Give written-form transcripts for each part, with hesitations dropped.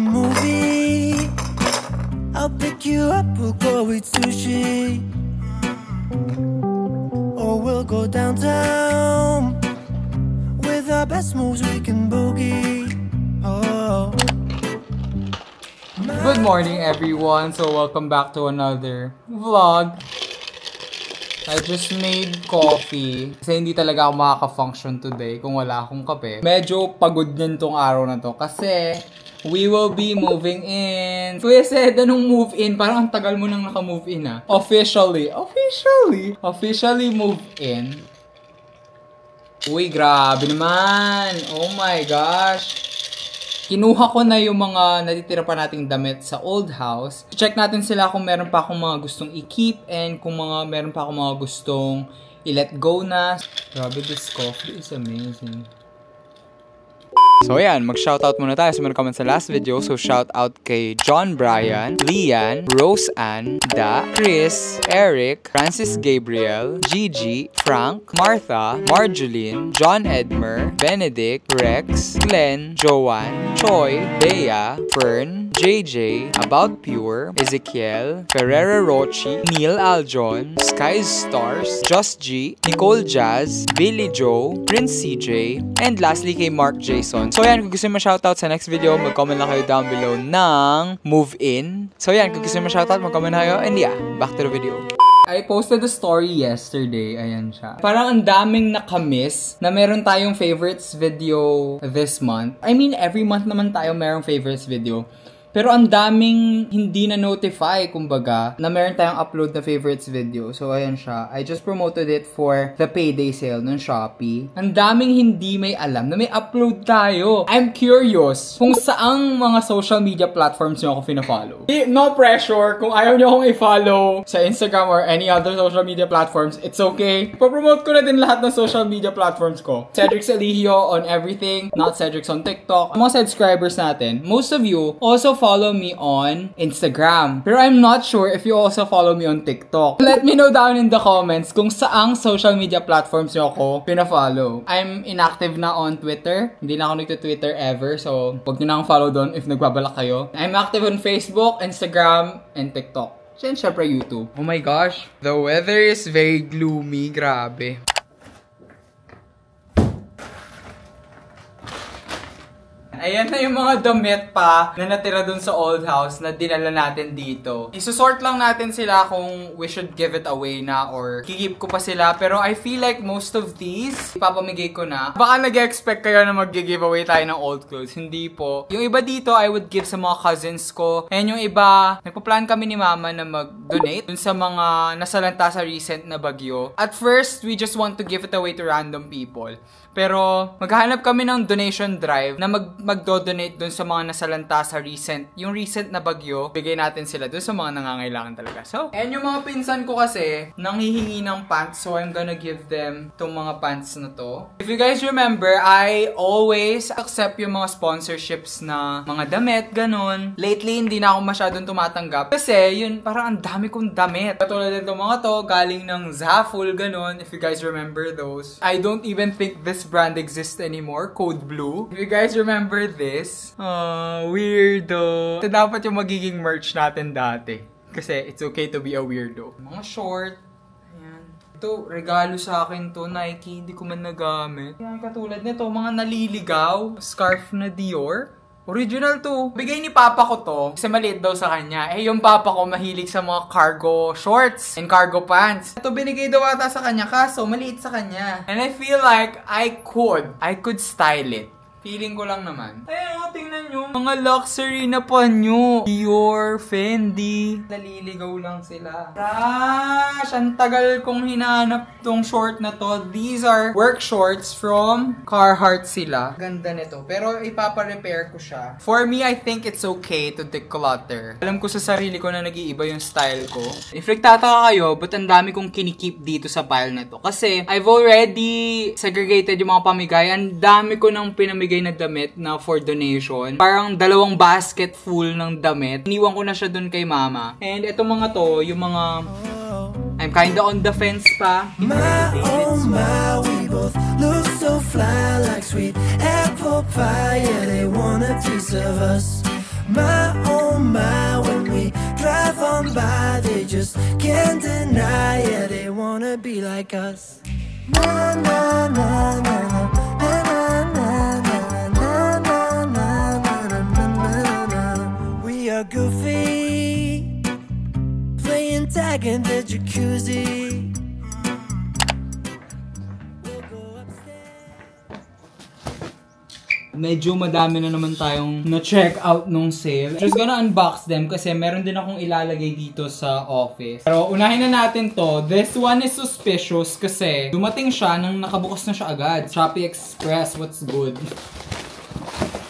movie. I'll pick you up, we'll go eat sushi, or we'll go downtown. With our best moves we can boogie. Oh. Good morning everyone, so welcome back to another vlog. I just made coffee kasi hindi talaga ako makaka-function today kung wala akong kape. Medyo pagod din tong araw na to kasi we will be moving in. Kuya said, anong move in? Parang ang tagal mo nang naka-move in ah. Officially move in. Uy, grabe naman. Oh my gosh. Kinuha ko na yung mga natitira pa nating damit sa old house. Check natin sila kung meron pa akong mga gustong i-keep and kung meron pa akong mga gustong i-let go na. Grabe, this coffee is amazing. So ayan, mag-shoutout muna tayo sa mga comment sa last video. So shoutout kay John Brian, Lian, Rose Ann, Da, Chris, Eric, Francis Gabriel, Gigi, Frank, Martha, Marjoline, John Edmer, Benedict, Rex, Glenn, Joanne, Choi, Bea, Fern, JJ, About Pure, Ezekiel, Ferrera Rochi, Neil Aljon, Skies Stars, Just G, Nicole Jazz, Billy Joe, Prince CJ, and lastly kay Mark Jason. So yan, kung gusto mo shoutout sa next video, mag-comment lang kayo down below ng move in. So yan, kung gusto mo shoutout, mag-comment na kayo. And yeah, back to the video. I posted a story yesterday. Ayan siya. Parang ang daming nakamiss na meron tayong favorites video this month. I mean, every month naman tayo merong favorites video. Pero ang daming hindi na notify, kumbaga, na meron tayong upload na favorites video. So, ayan siya. I just promoted it for the payday sale ng Shopee. Ang daming hindi may alam na may upload tayo. I'm curious kung saang mga social media platforms nyo ako fina-follow. No pressure. Kung ayaw nyo akong i-follow sa Instagram or any other social media platforms, it's okay. Papromote ko na din lahat ng social media platforms ko. Cedric Salihio on everything, not Cedric's on TikTok. Ang mga subscribers natin, most of you also follow me on Instagram. Pero I'm not sure if you also follow me on TikTok. Let me know down in the comments kung saang social media platforms nyo ako pina-follow. I'm inactive na on Twitter. Hindi na ako nagtitwitter ever. So, huwag nyo na akong follow doon if nagbabalak kayo. I'm active on Facebook, Instagram, and TikTok. And syempre YouTube. Oh my gosh. The weather is very gloomy. Grabe. Ayan na yung mga damit pa na natira dun sa old house na dinala natin dito. Isusort lang natin sila kung we should give it away na or kikip ko pa sila. Pero I feel like most of these, ipapamigay ko na. Baka nag-expect kayo na mag-giveaway tayo ng old clothes. Hindi po. Yung iba dito, I would give sa mga cousins ko. And yung iba, nagpa-plan kami ni mama na mag-donate dun sa mga nasalanta sa recent na bagyo. At first, we just want to give it away to random people. Pero maghahanap kami ng donation drive na magdo-donate dun sa mga nasalanta sa yung recent na bagyo. Bigay natin sila dun sa mga nangangailangan talaga. So, and yung mga pinsan ko kasi nanghihingi ng pants, so I'm gonna give them tong mga pants na to. If you guys remember, I always accept yung mga sponsorships na mga damit, ganun. Lately, hindi na ako masyadong tumatanggap kasi yun, parang ang dami kong damit. Katulad nito mga to, galing ng Zaful, ganun. If you guys remember those. I don't even think this brand exists anymore, Code Blue. If you guys remember this, weirdo. Ito dapat yung magiging merch natin dati. Kasi it's okay to be a weirdo. Mga short. Ayan. Ito, regalo sa akin to, Nike. Hindi ko man nagamit. Yan, katulad nito, mga naliligaw. Scarf na Dior. Original to. Bigay ni papa ko to kasi maliit daw sa kanya. Eh, yung papa ko mahilig sa mga cargo shorts and cargo pants. Ito binigay daw ata sa kanya kaso maliit sa kanya. And I feel like I could style it. Feeling ko lang naman. Ayun, tingnan nyo. Mga luxury na panyo. Dior, Fendi. Naliligaw lang sila. Gosh, ang tagal kong hinanap tong short na to. These are work shorts from Carhartt sila. Ganda nito. Pero ipapa-repair ko siya. For me, I think it's okay to declutter. Alam ko sa sarili ko na nag-iiba yung style ko. If nagtataka kayo, ba't ang dami kong kinikip dito sa pile na to? Kasi I've already segregated yung mga pamigay. Ang dami ko nang pinamigay na damit na for donation. Parang 2 basket full ng damit. Iniwan ko na siya dun kay mama. And itong mga to, yung mga I'm kinda on the fence pa. My, oh my, we both look so fly like sweet apple pie. Yeah, they want a piece of us. My oh my, when we drive on by, they just can't deny it. Yeah, they wanna be like us. Na na na na na na na na na na na. We are goofy, playing tag in the jacuzzi. Medyo madami na naman tayong na-check out nung sale. Just gonna unbox them kasi meron din akong ilalagay dito sa office. Pero unahin na natin to. This one is suspicious kasi dumating siya nang nakabukas na siya agad. Shopee Express, what's good?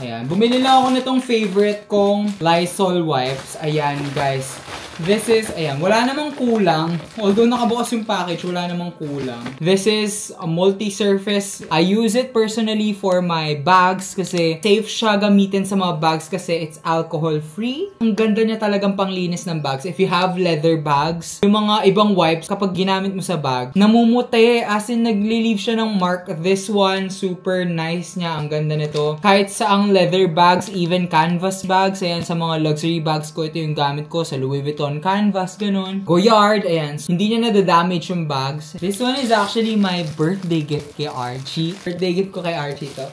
Ayan. Bumili lang ako nitong favorite kong Lysol wipes. Ayan, guys. This is, ayan, wala namang kulang. Although nakabukas yung package, wala namang kulang. This is a multi-surface. I use it personally for my bags kasi safe siya gamitin sa mga bags kasi it's alcohol-free. Ang ganda niya talagang panglinis ng bags. If you have leather bags, yung mga ibang wipes, kapag ginamit mo sa bag, namumuti. As in, nagli-leave siya ng mark. This one, super nice niya. Ang ganda nito. Kahit sa ang leather bags, even canvas bags, ayan, sa mga luxury bags ko, ito yung gamit ko sa Louis Vuitton canvas, ganun. Goyard, ayan. Hindi niya nadadamage yung bags. This one is actually my birthday gift kay Archie. Birthday gift ko kay Archie to.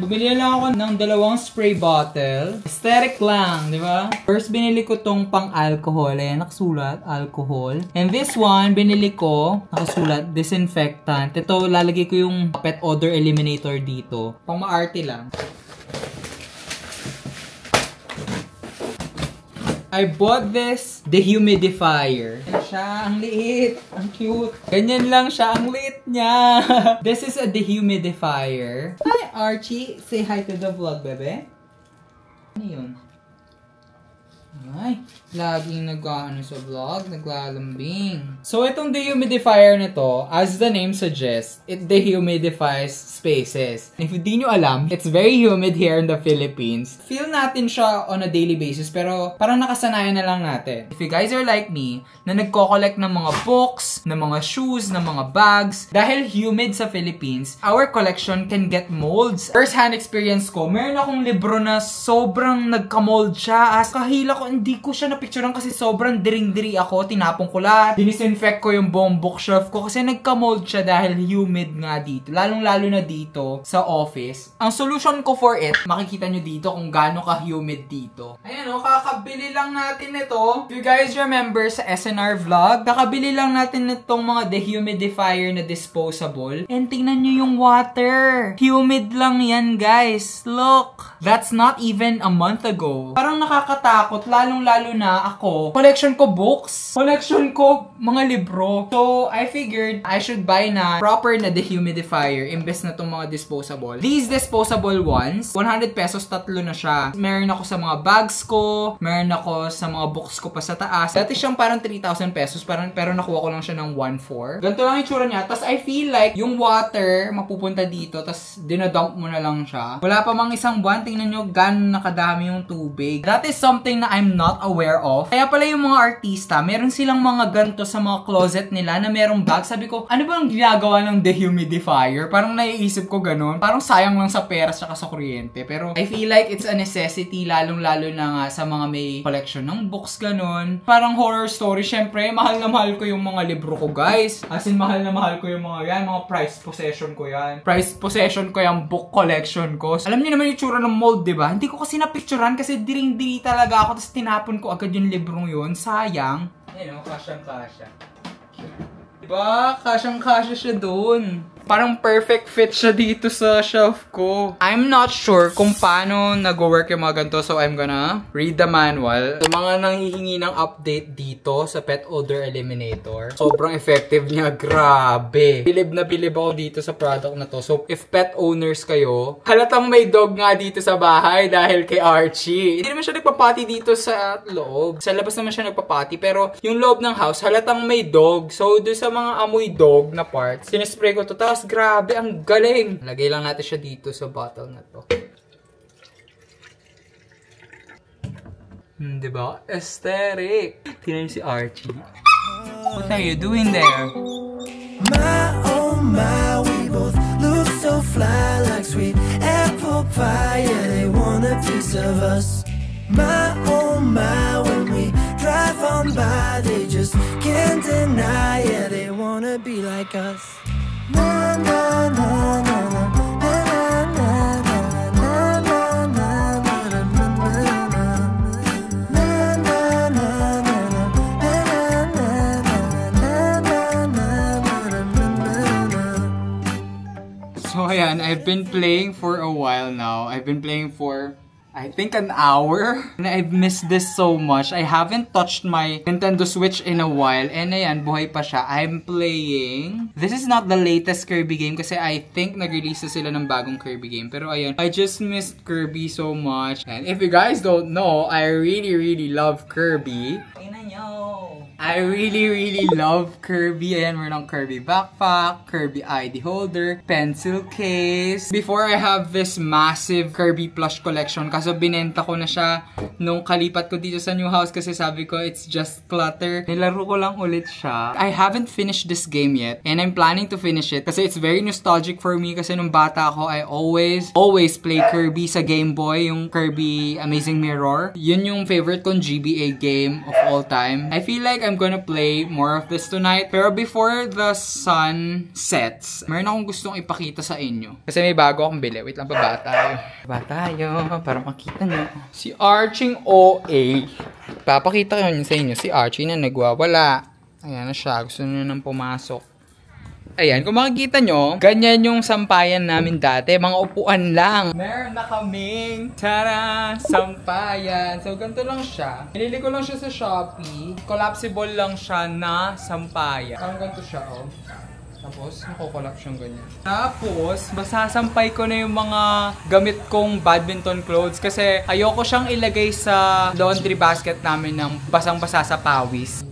Bumili lang ako ng 2 spray bottle. Aesthetic lang, di ba? First, binili ko tong pang-alcohol. Ayan, nakasulat, alcohol. And this one, binili ko, nakasulat, disinfectant. Ito, lalagay ko yung pet odor eliminator dito. Pang ma-arty lang. I bought this dehumidifier. Ayan siya, ang liit, ang cute. Ganyan lang siya, ang liit niya. This is a dehumidifier. Hi Archie, say hi to the vlog, bebe. Ano yun? Ay, laging nag-ano sa vlog, naglalambing. So, itong dehumidifier na to, as the name suggests, it dehumidifies spaces. If hindi nyo alam, it's very humid here in the Philippines. Feel natin siya on a daily basis, pero parang nakasanayan na lang natin. If you guys are like me, na nagko-collect ng mga books, ng mga shoes, ng mga bags, dahil humid sa Philippines, our collection can get molds. First-hand experience ko, meron akong libro na sobrang nagka-mold siya. As kahila ko, hindi ko siya napicturean kasi sobrang diring-diri ako. Tinapon ko lahat. Dinisinfect ko yung buong bookshelf ko kasi nagka-mold siya dahil humid nga dito. Lalong-lalo na dito sa office. Ang solution ko for it, makikita nyo dito kung gaano ka-humid dito. Ayan o, kakabili lang natin ito. If you guys remember sa SNR vlog, kakabili lang natin itong mga dehumidifier na disposable. And tingnan nyo yung water. Humid lang yan, guys. Look. That's not even a month ago. Parang nakakatakot. Lalong-lalo na ako, collection ko books, collection ko mga libro. So, I figured I should buy na proper na dehumidifier imbes na itong mga disposable. These disposable ones, 100 pesos, 3 na siya. Meron ako sa mga bags ko, meron ako sa mga books ko pa sa taas. Dati siyang parang 3,000 pesos, pero nakuha ko lang siya ng 1,400. Ganito lang yung tsura niya. Tapos I feel like yung water mapupunta dito, tapos dinadump mo na lang siya. Wala pa mang isang buwan, tingnan nyo gano'n nakadami yung tubig. That is something na I'm not aware of. Kaya pala yung mga artista, meron silang mga ganito sa mga closet nila na merong bag. Sabi ko, ano ba ang ginagawa ng dehumidifier? Parang naiisip ko ganun. Parang sayang lang sa pera at sa kuryente. Pero I feel like it's a necessity, lalong-lalo na nga sa mga may collection ng books, ganun. Parang horror story. Syempre, mahal na mahal ko yung mga libro ko, guys. As in, mahal na mahal ko yung mga yan. Mga prized possession ko yan. Prized possession ko yung book collection ko. Alam niyo naman yung tsura ng mold, diba? Hindi ko kasi napicturean kasi diring-diri talaga ako. Tapos tinapon ko agad yung librong yun. Sayang. Ayun o, kasyang-kasya. Diba? Kasyang-kasya siya dun. Parang perfect fit siya dito sa shelf ko. I'm not sure kung paano nag-work yung mga ganito. So, I'm gonna read the manual. So, mga nanghihingi ng update dito sa pet odor eliminator. Sobrang effective niya. Grabe. Bilib na bilib ako dito sa product na to. So, if pet owners kayo, halatang may dog nga dito sa bahay dahil kay Archie. Hindi naman siya nagpapati dito sa loob. Sa labas naman siya nagpapati. Pero, yung loob ng house, halatang may dog. So, doon sa mga amoy dog na parts, sinispray ko to. Tapos, grabe, ang galing. Lagay lang natin siya dito sa bottle na to. Diba? Aesthetic. Tingnan si Archie. What are you doing there? My, oh my, we both look so fly like sweet apple pie. a piece of us. My, oh my, when we drive on by, they just can't deny, yeah, they wanna be like us. Na na na na na. So ayan, I've been playing for a while now. I've been playing for, I think, an hour. And I've missed this so much. I haven't touched my Nintendo Switch in a while. And ayan, buhay pa siya. I'm playing. This is not the latest Kirby game kasi I think nag-release na sila ng bagong Kirby game. Pero ayan, I just missed Kirby so much. And if you guys don't know, I really love Kirby. I really love Kirby. Ayan, meron ng Kirby backpack, Kirby ID holder, pencil case. Before, I have this massive Kirby plush collection. Kaso binenta ko na siya nung kalipat ko dito sa new house kasi sabi ko it's just clutter. Nilaro ko lang ulit siya. I haven't finished this game yet and I'm planning to finish it kasi it's very nostalgic for me kasi nung bata ako, I always play Kirby sa Game Boy, yung Kirby Amazing Mirror. Yun yung favorite kong GBA game of all time. I feel like I'm gonna play more of this tonight. Pero before the sun sets, meron akong gustong ipakita sa inyo. Kasi may bago akong bili. Wait lang, baba tayo. Baba tayo, para makita nyo. Si Arching OA. Papakita ko yun sa inyo. Si Archie na nagwawala. Ayan na siya. Gusto nyo nang pumasok. Ayan, kung makikita nyo, ganyan yung sampayan namin dati. Mga upuan lang. Meron na kaming, tara, sampayan. So, ganito lang siya. Pinili ko lang siya sa Shopee. Collapsible lang siya na sampayan. Parang ganito siya, oh. Tapos, nakukolap siyang ganyan. Tapos, masasampay ko na yung mga gamit kong badminton clothes kasi ayoko siyang ilagay sa laundry basket namin ng basang-basa sa pawis.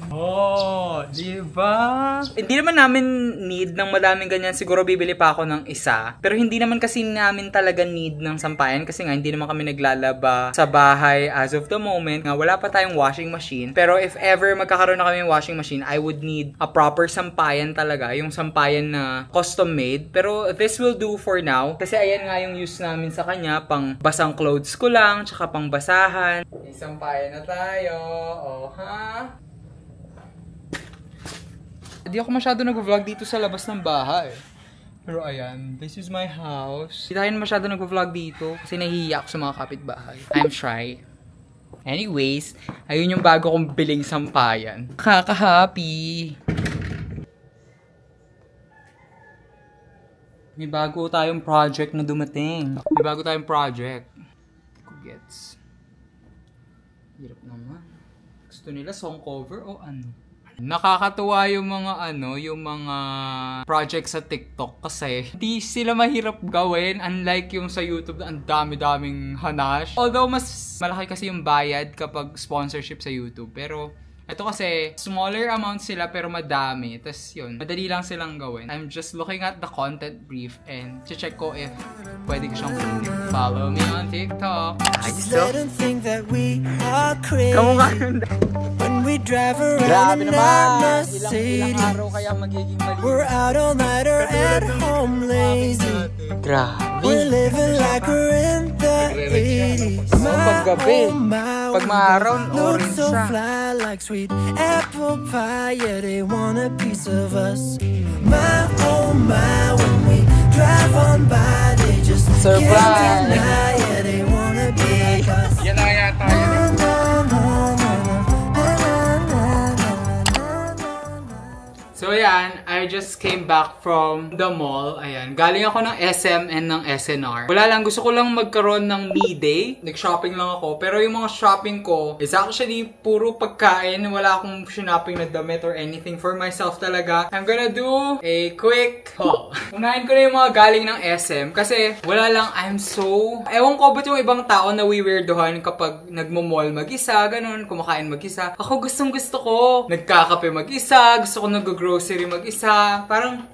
Oh, diba? Hindi naman namin need ng madaming ganyan. Siguro bibili pa ako ng isa. Pero hindi naman kasi namin talaga need ng sampayan kasi nga hindi naman kami naglalaba sa bahay as of the moment. Nga wala pa tayong washing machine. Pero if ever magkakaroon na kami ng washing machine, I would need a proper sampayan talaga. Yung sampayan na custom made. Pero this will do for now. Kasi ayan nga yung use namin sa kanya. Pang basang clothes ko lang, tsaka pang basahan. Sampayan na tayo. Oh, ha? Hindi ako masyado nag-vlog dito sa labas ng bahay. Pero ayan, this is my house. Hindi tayo masyado nag-vlog dito kasi nahihiya ako sa mga kapitbahay. I'm shy. Anyways, ayun yung bago kong biling sampayan. Kaka-happy! May bago tayong project na dumating. May bago tayong project. Gets. Hirap naman. Gusto nila song cover o ano? Nakakatuwa yung mga yung mga projects sa TikTok kasi hindi sila mahirap gawin unlike yung sa YouTube na ang dami-daming hanash. Although mas malaki kasi yung bayad kapag sponsorship sa YouTube. Pero ito kasi smaller amount sila pero madami. Tapos yun, madali lang silang gawin. I'm just looking at the content brief and check ko if pwede ko siyang kunin. Follow me on TikTok. Kamukha yun. We drive around the night city. We're out all night or at home lazy. We're living like we're in the 80s. Paggabi, pag maaraw, orange so siya. fly like sweet apple pie. Yeah, they want a piece of us. My, oh my, when we drive on by, they just can't deny. Yeah, they wanna be like us. Yan na yata yun. So ayan, I just came back from the mall. Ayan, galing ako ng SM and ng SNR. Wala lang, gusto ko lang magkaroon ng me day. Nag-shopping lang ako. Pero yung mga shopping ko is actually puro pagkain. Wala akong shopping na damit or anything for myself talaga. I'm gonna do a quick haul. Unahin ko na yung mga galing ng SM. Kasi wala lang, ewan ko ba't yung ibang tao na weirdohan kapag nagmo-mall mag-isa, ganun, kumakain mag-isa. Ako gustong gusto ko. Nagkakape mag-isa, gusto ko nag-grocery mag-isa. Parang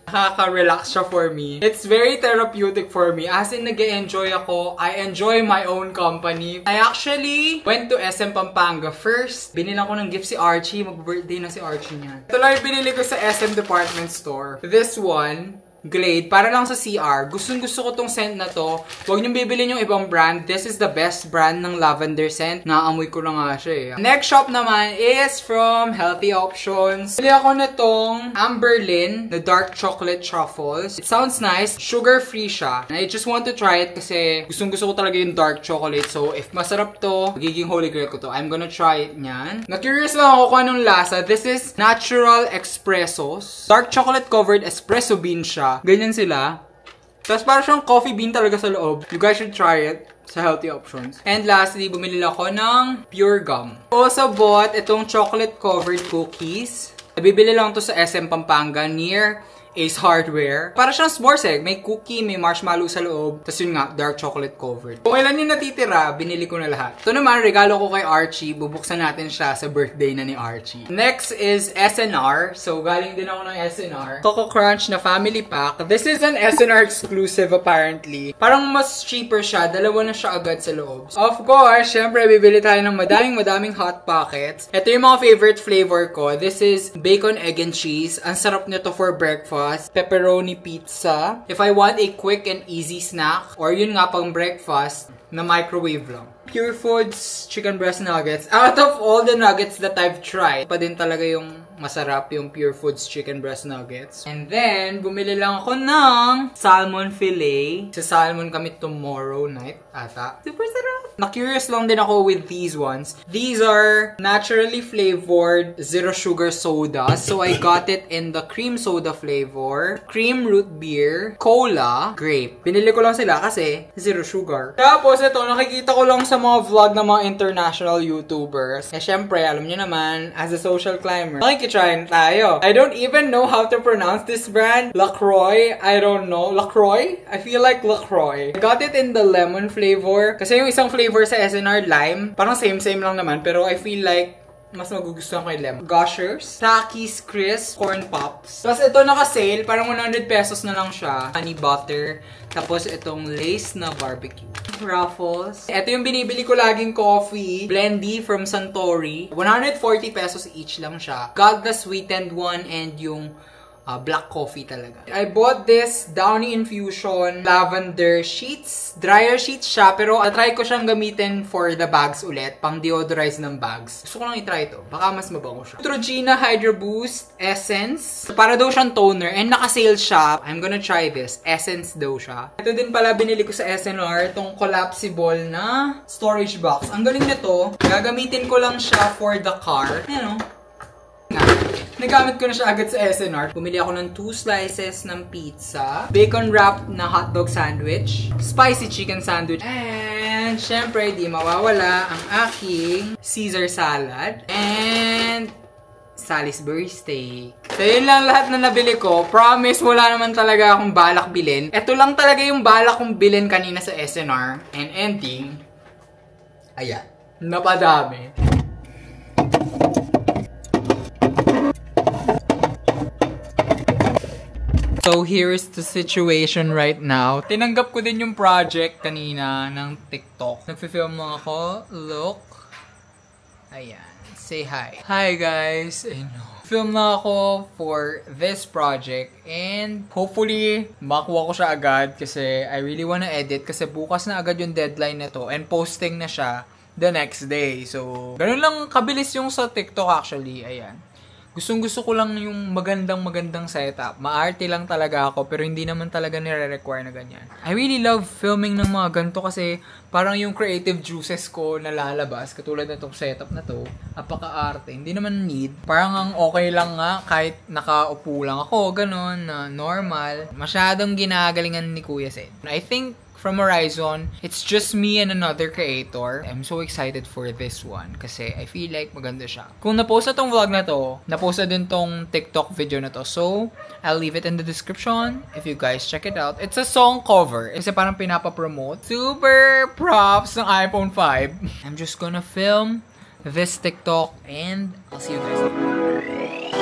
nakaka-relax siya for me. It's very therapeutic for me. As in, nag-enjoy ako. I enjoy my own company. I actually went to SM Pampanga first. Binilang ko ng gift si Archie. Mag-birthday na si Archie niya. Ito lang yung binili ko sa SM department store. This one. Glade para lang sa CR. Gustong-gusto ko tong scent na to. Huwag niyong bibilin yung ibang brand. This is the best brand ng lavender scent. Naamoy ko na nga siya eh. Next shop naman is from Healthy Options. Bili ako na tong Amberlin, the dark chocolate truffles. It sounds nice. Sugar-free siya. And I just want to try it kasi gustong-gusto ko talaga yung dark chocolate. So, if masarap to, magiging holy grail ko to. I'm gonna try it niyan. Na-curious lang ako kung anong lasa. This is Natural Espressos. Dark chocolate covered espresso bean siya. Ganyan sila. Tapos parang siyang coffee bean talaga sa loob. You guys should try it sa Healthy Options. And lastly, bumili ako ng Pure Gum. Also bought itong chocolate covered cookies. Nabibili lang to sa SM Pampanga near Ace Hardware. Para siyang s'mores eh. May cookie, may marshmallow sa loob. Tapos yun nga, dark chocolate covered. Kung ilan yung natitira, binili ko na lahat. Ito naman, regalo ko kay Archie. Bubuksan natin siya sa birthday na ni Archie. Next is SNR. So, galing din ako ng SNR. Coco Crunch na family pack. This is an SNR exclusive apparently. Parang mas cheaper siya. Dalawa na siya agad sa loob. Of course, syempre, bibili tayo ng madaming Hot Pockets. Ito yung mga favorite flavor ko. This is bacon, egg, and cheese. Ang sarap nito for breakfast. Pepperoni pizza. If I want a quick and easy snack, or yun nga pang breakfast, na microwave lang. Pure Foods chicken breast nuggets. Out of all the nuggets that I've tried, pa din talaga yung masarap yung Pure Foods chicken breast nuggets. And then, bumili lang ako ng salmon fillet. Sa salmon kami tomorrow night, ata. Super sarap! Na-curious lang din ako with these ones. These are naturally flavored zero sugar soda. So, I got it in the cream soda flavor, cream root beer, cola, grape. Binili ko lang sila kasi zero sugar. Tapos, ito, nakikita ko lang sa mga vlog ng mga international YouTubers. Eh, syempre, alam nyo naman, as a social climber, makikitry tayo. I don't even know how to pronounce this brand. LaCroix, I don't know. LaCroix? I feel like LaCroix. I got it in the lemon flavor. Kasi yung isang flavor sa SNR, lime. Parang same lang naman. Pero I feel like mas magugustuhan ko yung lemon. Gushers, Takis Crisp, Corn Pops. Tapos ito naka-sale, parang 100 pesos na lang siya. Honey butter. Tapos itong lace na barbecue. Ruffles. Ito yung binibili ko laging coffee. Blendy from Suntory. 140 pesos each lang siya. Got the sweetened one and yung black coffee talaga. I bought this Downy Infusion lavender sheets. Dryer sheets siya, pero try ko siyang gamitin for the bags ulit. Pang deodorize ng bags. Gusto ko lang i-try ito. Baka mas mabango siya. Neutrogena Hydro Boost Essence. Para daw siyang toner and naka-sale siya. I'm gonna try this. Essence daw siya. Ito din pala binili ko sa SNR. Itong collapsible na storage box. Ang galing nito. Gagamitin ko lang siya for the car. Ayan o. Nagamit ko na siya agad sa SNR. Bumili ako ng 2 slices ng pizza, bacon wrapped na hotdog sandwich, spicy chicken sandwich, and syempre di mawawala ang aking Caesar salad, and Salisbury steak. So yun lang lahat na nabili ko. Promise, wala naman talaga akong balak bilhin. Ito lang talaga yung balak kong bilhin kanina sa SNR. And ending, ayan, napadami. So, here's the situation right now. Tinanggap ko din yung project kanina ng TikTok. Nagfi-film lang ako. Look. Ayan. Say hi. Hi, guys. Film lang ako for this project. And hopefully, makuha ko siya agad kasi I really wanna edit kasi bukas na agad yung deadline nito and posting na siya the next day. So, ganun lang kabilis yung sa TikTok actually. Ayan. Gustong-gusto ko lang yung magandang setup. Maarte lang talaga ako, pero hindi naman talaga nire-require na ganyan. I really love filming ng mga ganito kasi parang yung creative juices ko nalalabas. Katulad na itong setup na to. Apaka-arte. Hindi naman need. Parang ang okay lang nga kahit nakaupo lang ako, ganun, na normal. Masyadong ginagalingan ni Kuya Sed. I think from Horizon, it's just me and another creator. I'm so excited for this one kasi I feel like maganda siya. Kung na-post na tong vlog na to, na-post na din tong TikTok video na to. So, I'll leave it in the description if you guys check it out. It's a song cover. Kasi parang pinapa-promote. Super props ng iPhone 5. I'm just gonna film this TikTok and I'll see you guys later.